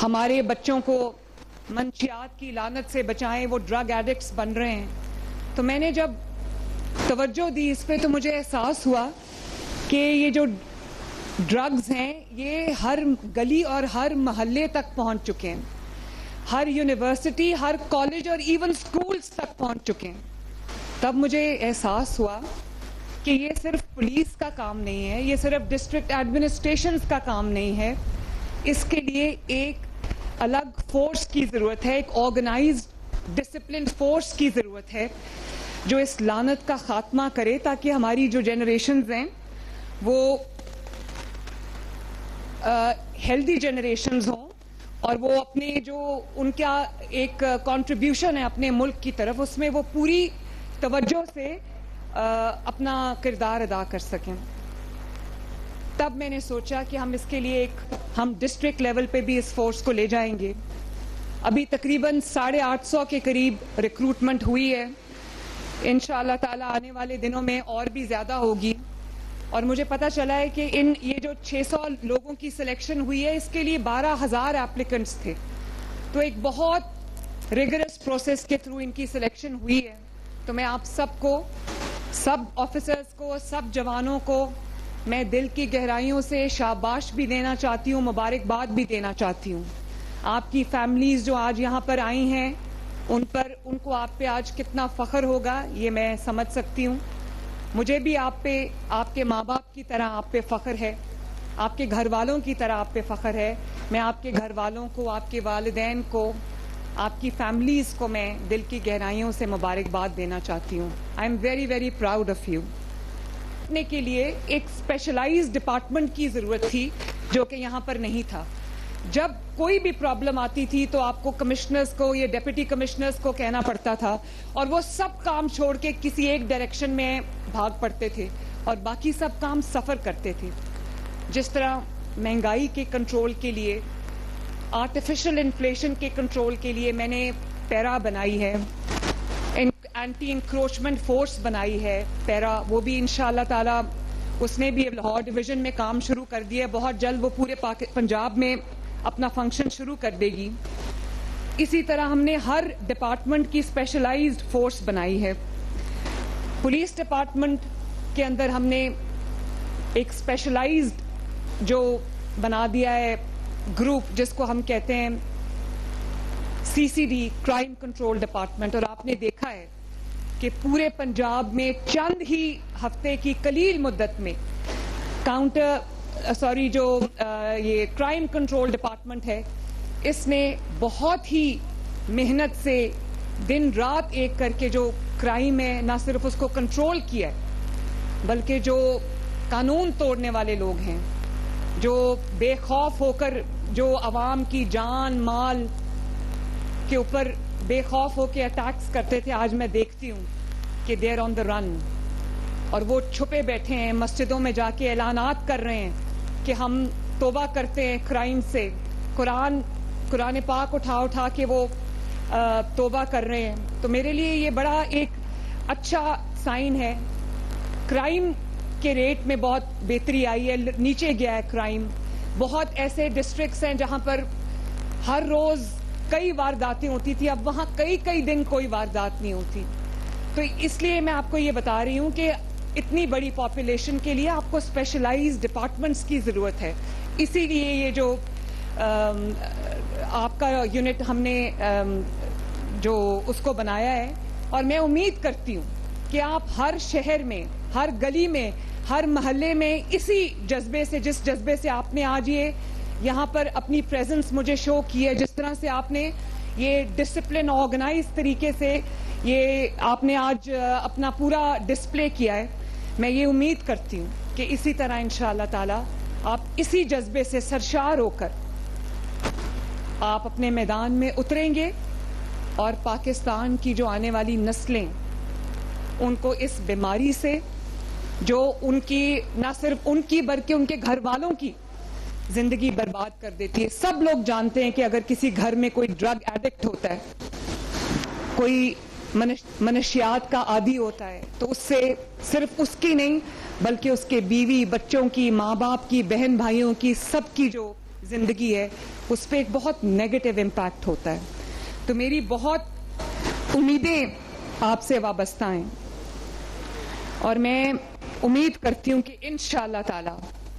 ہمارے بچوں کو منشیات کی لعنت سے بچائیں، وہ ڈرگ ایڈکٹس بن رہے ہیں. تو میں نے جب توجہ دی اس پہ تو مجھے احساس ہوا کہ یہ جو ڈرگز ہیں یہ ہر گلی اور ہر محلے تک پہنچ چکے ہیں، ہر یونیورسٹی، ہر کالج اور ایون سکولز تک پہنچ چکے ہیں. تب مجھے احساس ہوا کہ یہ صرف پولیس کا کام نہیں ہے، یہ صرف ڈسٹرکٹ ایڈمنسٹریشنز کا کام نہیں ہے. اس کے لیے ایک الگ فورس کی ضرورت ہے، ایک آرگنائزڈ ڈسپلن فورس کی ضرورت ہے جو اس لعنت کا خاتمہ کرے، تاکہ ہماری جو جنریشنز ہیں وہ ہیلدی جنریشنز ہوں اور وہ اپنے جو ان کا ایک کنٹریبیوشن ہے اپنے ملک کی طرف، اس میں وہ پوری توجہ سے اپنا کردار ادا کر سکیں. تب میں نے سوچا کہ ہم اس کے لیے ہم ڈسٹرکٹ لیول پہ بھی اس فورس کو لے جائیں گے. ابھی تقریباً 850 کے قریب ریکروٹمنٹ ہوئی ہے. انشاءاللہ تعالی آنے والے دنوں میں اور بھی زیادہ ہوگی. اور مجھے پتہ چلا ہے کہ یہ جو 600 لوگوں کی سلیکشن ہوئی ہے اس کے لیے 12,000 ایپلیکنٹس تھے. تو ایک بہت ریگرس پروسیس کے تھرو ان کی سلیکشن ہوئی ہے. تو میں آپ سب کو، سب آفیسرز کو، سب جوانوں کو میں دل کی گہرائیوں سے شاباش بھی دینا چاہتی ہوں، مبارکباد بھی دینا چاہتی ہوں. آپ کی فیملیز جو آج یہاں پر آئی ہیں ان کو آپ پہ آج کتنا فخر ہوگا یہ میں سمجھ سکتی ہوں. مجھے بھی آپ پہ، آپ کے ماں باپ کی طرح آپ پہ فخر ہے، آپ کے گھر والوں کی طرح آپ پہ فخر ہے. میں آپ کے گھر والوں کو، آپ کے والدین کو، آپ کی فیملیز کو میں دل کی گہرائیوں سے مبارکباد دینا چاہتی ہوں. I am very very proud of you. کے لیے ایک اسپیشلائزڈ ڈپارٹمنٹ کی ضرورت تھی جو کہ یہاں پر نہیں تھا. جب کوئی بھی پرابلم آتی تھی تو آپ کو کمشنرز کو یا ڈپٹی کمشنرز کو کہنا پڑتا تھا اور وہ سب کام چھوڑ کے کسی ایک ڈائریکشن میں بھاگ پڑتے تھے اور باقی سب کام سفر کرتے تھے. جس طرح مہنگائی کے کنٹرول کے لیے، آرٹیفیشل انفلیشن کے کنٹرول کے لیے میں نے پیرا بنائی ہے، اینٹی انکروچمنٹ فورس بنائی ہے پیرا، وہ بھی انشاءاللہ تعالی اس نے بھی لاہور ڈویژن میں کام شروع کر دیا ہے. بہت جلد وہ پورے پنجاب میں اپنا فنکشن شروع کر دے گی. اسی طرح ہم نے ہر ڈپارٹمنٹ کی اسپیشلائزڈ فورس بنائی ہے. پولیس ڈپارٹمنٹ کے اندر ہم نے ایک اسپیشلائزڈ جو بنا دیا ہے گروپ جس کو ہم کہتے ہیں CCD، کرائم کنٹرول ڈپارٹمنٹ. اور آپ نے دیکھا ہے کہ پورے پنجاب میں چند ہی ہفتے کی قلیل مدت میں جو یہ کرائم کنٹرول ڈپارٹمنٹ ہے اس نے بہت ہی محنت سے دن رات ایک کر کے جو کرائم ہے نہ صرف اس کو کنٹرول کیا ہے بلکہ جو قانون توڑنے والے لوگ ہیں، جو بے خوف ہو کر جو عوام کی جان مال کے اوپر بے خوف ہو کے اٹیکس کرتے تھے، آج میں دیکھتی ہوں کہ دے آر آن دا رن اور وہ چھپے بیٹھے ہیں، مسجدوں میں جا کے اعلانات کر رہے ہیں کہ ہم توبہ کرتے ہیں کرائم سے. قرآن پاک اٹھا کے وہ توبہ کر رہے ہیں. تو میرے لیے یہ بڑا ایک اچھا سائن ہے. کرائم کے ریٹ میں بہت بہتری آئی ہے، نیچے گیا ہے کرائم. بہت ایسے ڈسٹرکٹس ہیں جہاں پر ہر روز کئی وارداتیں ہوتی تھی، اب وہاں کئی دن کوئی واردات نہیں ہوتی. تو اس لیے میں آپ کو یہ بتا رہی ہوں کہ اتنی بڑی پاپولیشن کے لیے آپ کو اسپیشلائزڈ ڈپارٹمنٹس کی ضرورت ہے. اسی لیے یہ جو آپ کا یونٹ ہم نے جو اس کو بنایا ہے، اور میں امید کرتی ہوں کہ آپ ہر شہر میں، ہر گلی میں، ہر محلے میں اسی جذبے سے، جس جذبے سے آپ نے آج یہاں پر اپنی پریزنس مجھے شو کی ہے، جس طرح سے آپ نے یہ ڈسپلن آرگنائز طریقے سے یہ آپ نے آج اپنا پورا ڈسپلے کیا ہے، میں یہ امید کرتی ہوں کہ اسی طرح انشاءاللہ تعالی آپ اسی جذبے سے سرشار ہو کر آپ اپنے میدان میں اتریں گے اور پاکستان کی جو آنے والی نسلیں ان کو اس بیماری سے، جو ان کی نہ صرف ان کی بلکہ ان کے گھر والوں کی زندگی برباد کر دیتی ہے. سب لوگ جانتے ہیں کہ اگر کسی گھر میں کوئی ڈرگ ایڈکٹ ہوتا ہے، کوئی منشیات کا عادی ہوتا ہے، تو اس سے صرف اس کی نہیں بلکہ اس کے بیوی بچوں کی، ماں باپ کی، بہن بھائیوں کی، سب کی جو زندگی ہے اس پہ ایک بہت نیگیٹو امپیکٹ ہوتا ہے. تو میری بہت امیدیں آپ سے وابستہ ہیں اور میں امید کرتی ہوں کہ انشاءاللہ تعالی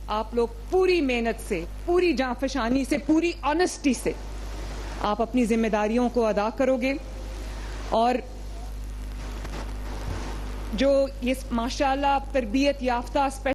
آپ لوگ پوری محنت سے, پوری جانفشانی سے, پوری آنیسٹی سے آپ اپنی ذمہ داریوں کو ادا کرو گے اور جو یہ ماشاءاللہ تربیت یافتہ